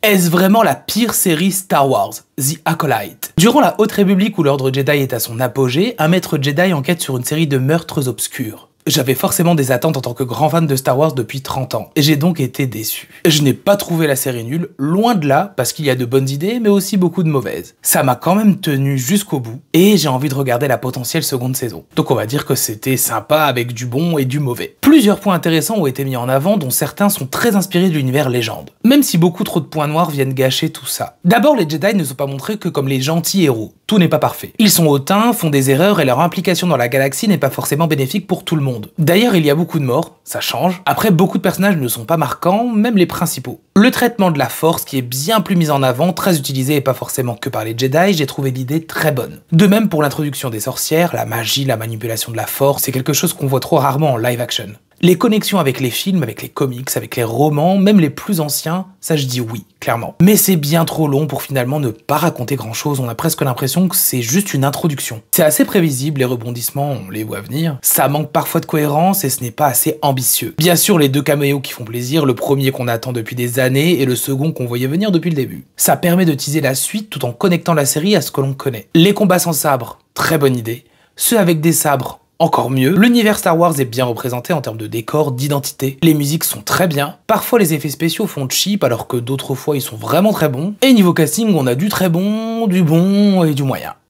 Est-ce vraiment la pire série Star Wars, The Acolyte? Durant la Haute République où l'ordre Jedi est à son apogée, un maître Jedi enquête sur une série de meurtres obscurs. J'avais forcément des attentes en tant que grand fan de Star Wars depuis 30 ans, et j'ai donc été déçu. Je n'ai pas trouvé la série nulle, loin de là, parce qu'il y a de bonnes idées, mais aussi beaucoup de mauvaises. Ça m'a quand même tenu jusqu'au bout, et j'ai envie de regarder la potentielle seconde saison. Donc on va dire que c'était sympa avec du bon et du mauvais. Plusieurs points intéressants ont été mis en avant, dont certains sont très inspirés de l'univers légende. Même si beaucoup trop de points noirs viennent gâcher tout ça. D'abord, les Jedi ne sont pas montrés que comme les gentils héros. Tout n'est pas parfait. Ils sont hautains, font des erreurs et leur implication dans la galaxie n'est pas forcément bénéfique pour tout le monde. D'ailleurs, il y a beaucoup de morts, ça change. Après, beaucoup de personnages ne sont pas marquants, même les principaux. Le traitement de la Force, qui est bien plus mis en avant, très utilisé et pas forcément que par les Jedi, j'ai trouvé l'idée très bonne. De même pour l'introduction des sorcières, la magie, la manipulation de la Force, c'est quelque chose qu'on voit trop rarement en live action. Les connexions avec les films, avec les comics, avec les romans, même les plus anciens, ça je dis oui, clairement. Mais c'est bien trop long pour finalement ne pas raconter grand chose, on a presque l'impression que c'est juste une introduction. C'est assez prévisible, les rebondissements, on les voit venir. Ça manque parfois de cohérence et ce n'est pas assez ambitieux. Bien sûr, les deux caméos qui font plaisir, le premier qu'on attend depuis des années et le second qu'on voyait venir depuis le début. Ça permet de teaser la suite tout en connectant la série à ce que l'on connaît. Les combats sans sabre, très bonne idée. Ceux avec des sabres, encore mieux. L'univers Star Wars est bien représenté en termes de décor, d'identité. Les musiques sont très bien. Parfois les effets spéciaux font cheap alors que d'autres fois ils sont vraiment très bons. Et niveau casting, on a du très bon, du bon et du moyen.